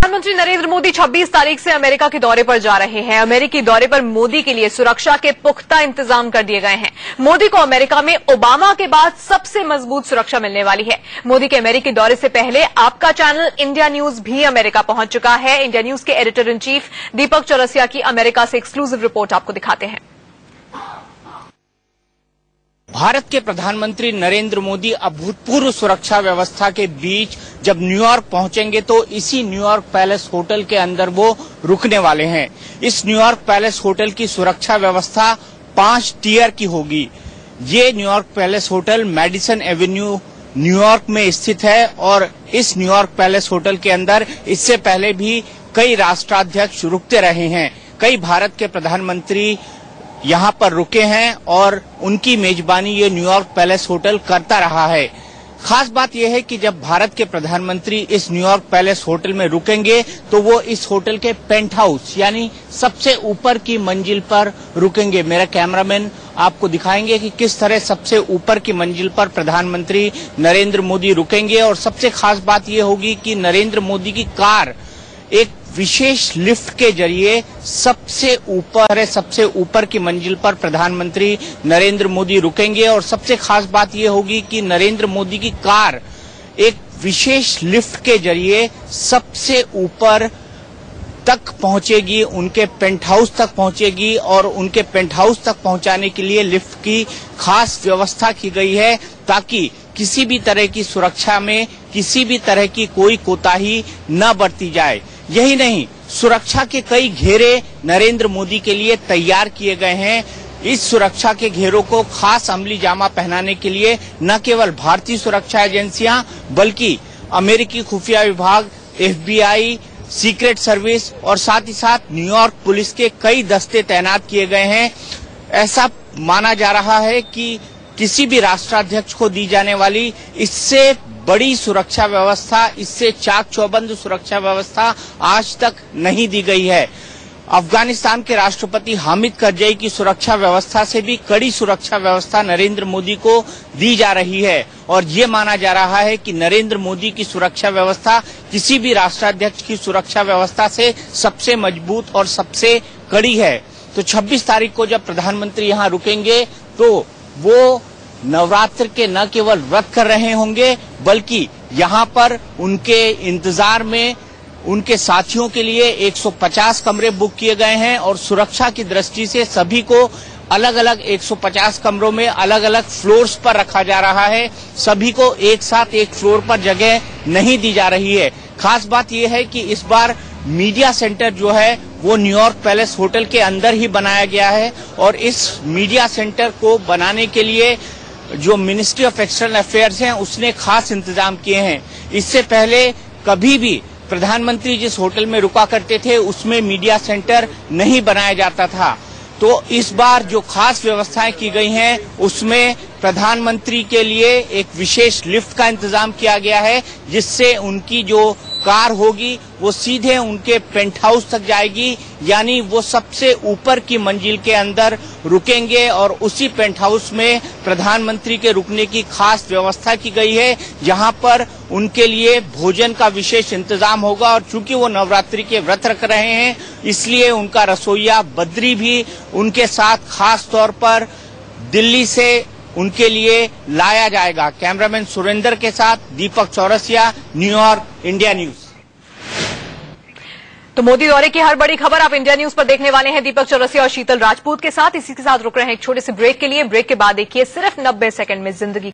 प्रधानमंत्री नरेंद्र मोदी 26 तारीख से अमेरिका के दौरे पर जा रहे हैं। अमेरिकी दौरे पर मोदी के लिए सुरक्षा के पुख्ता इंतजाम कर दिए गए हैं। मोदी को अमेरिका में ओबामा के बाद सबसे मजबूत सुरक्षा मिलने वाली है। मोदी के अमेरिकी दौरे से पहले आपका चैनल इंडिया न्यूज भी अमेरिका पहुंच चुका है। इंडिया न्यूज के एडिटर इन चीफ दीपक चौरसिया की अमेरिका से एक्सक्लूसिव रिपोर्ट आपको दिखाते हैं। भारत के प्रधानमंत्री नरेंद्र मोदी अभूतपूर्व सुरक्षा व्यवस्था के बीच जब न्यूयॉर्क पहुंचेंगे तो इसी न्यूयॉर्क पैलेस होटल के अंदर वो रुकने वाले हैं। इस न्यूयॉर्क पैलेस होटल की सुरक्षा व्यवस्था 5 टियर की होगी। ये New York palace hotel Madison avenue New York में स्थित है और इस न्यूयॉर्क पैलेस होटल के अंदर इससे पहले भी कई राष्ट्राध्यक्ष रुकते रहे हैं। कई भारत के प्रधानमंत्री यहाँ पर रुके हैं और उनकी मेजबानी ये न्यूयॉर्क पैलेस होटल करता रहा है। खास बात यह है कि जब भारत के प्रधानमंत्री इस न्यूयॉर्क पैलेस होटल में रुकेंगे तो वो इस होटल के पेंट हाउस यानी सबसे ऊपर की मंजिल पर रुकेंगे। मेरा कैमरामैन आपको दिखाएंगे कि किस तरह सबसे ऊपर की मंजिल पर प्रधानमंत्री नरेंद्र मोदी रुकेंगे। और सबसे खास बात यह होगी कि नरेंद्र मोदी की कार एक विशेष लिफ्ट के जरिए सबसे ऊपर की मंजिल पर प्रधानमंत्री नरेंद्र मोदी रुकेंगे। और सबसे खास बात यह होगी कि नरेंद्र मोदी की कार एक विशेष लिफ्ट के जरिए सबसे ऊपर तक पहुंचेगी, उनके पेंट हाउस तक पहुंचेगी। और उनके पेंट हाउस तक पहुंचाने के लिए लिफ्ट की खास व्यवस्था की गई है ताकि किसी भी तरह की सुरक्षा में किसी भी तरह की कोई कोताही न बरती जाए। यही नहीं, सुरक्षा के कई घेरे नरेंद्र मोदी के लिए तैयार किए गए हैं। इस सुरक्षा के घेरों को खास अमली जामा पहनाने के लिए न केवल भारतीय सुरक्षा एजेंसियां बल्कि अमेरिकी खुफिया विभाग, FBI, सीक्रेट सर्विस और साथ ही साथ न्यूयॉर्क पुलिस के कई दस्ते तैनात किए गए हैं। ऐसा माना जा रहा है कि किसी भी राष्ट्राध्यक्ष को दी जाने वाली इससे बड़ी सुरक्षा व्यवस्था, इससे चाक चौबंद सुरक्षा व्यवस्था आज तक नहीं दी गई है। अफगानिस्तान के राष्ट्रपति हामिद करजई की सुरक्षा व्यवस्था से भी कड़ी सुरक्षा व्यवस्था नरेंद्र मोदी को दी जा रही है। और ये माना जा रहा है कि नरेंद्र मोदी की सुरक्षा व्यवस्था किसी भी राष्ट्राध्यक्ष की सुरक्षा व्यवस्था से सबसे मजबूत और सबसे कड़ी है। तो 26 तारीख को जब प्रधानमंत्री यहाँ रुकेंगे तो वो नवरात्र के न केवल व्रत कर रहे होंगे बल्कि यहाँ पर उनके इंतजार में उनके साथियों के लिए 150 कमरे बुक किए गए हैं। और सुरक्षा की दृष्टि से सभी को अलग अलग 150 कमरों में अलग अलग फ्लोर्स पर रखा जा रहा है। सभी को एक साथ एक फ्लोर पर जगह नहीं दी जा रही है। खास बात यह है कि इस बार मीडिया सेंटर जो है वो न्यूयॉर्क पैलेस होटल के अंदर ही बनाया गया है। और इस मीडिया सेंटर को बनाने के लिए जो मिनिस्ट्री ऑफ एक्सटर्नल अफेयर्स हैं उसने खास इंतजाम किए हैं। इससे पहले कभी भी प्रधानमंत्री जिस होटल में रुका करते थे उसमें मीडिया सेंटर नहीं बनाया जाता था। तो इस बार जो खास व्यवस्थाएं की गई हैं उसमें प्रधानमंत्री के लिए एक विशेष लिफ्ट का इंतजाम किया गया है जिससे उनकी जो कार होगी वो सीधे उनके पेंट हाउस तक जाएगी। यानी वो सबसे ऊपर की मंजिल के अंदर रुकेंगे और उसी पेंट हाउस में प्रधानमंत्री के रुकने की खास व्यवस्था की गई है जहां पर उनके लिए भोजन का विशेष इंतजाम होगा। और चूंकि वो नवरात्रि के व्रत रख रहे हैं इसलिए उनका रसोइया बद्री भी उनके साथ खास तौर पर दिल्ली से उनके लिए लाया जाएगा। कैमरामैन सुरेंद्र के साथ दीपक चौरसिया, न्यूयॉर्क, इंडिया न्यूज। तो मोदी दौरे की हर बड़ी खबर आप इंडिया न्यूज पर देखने वाले हैं दीपक चौरसिया और शीतल राजपूत के साथ। इसी के साथ रुक रहे हैं एक छोटे से ब्रेक के लिए। ब्रेक के बाद देखिए सिर्फ 90 सेकंड में जिंदगी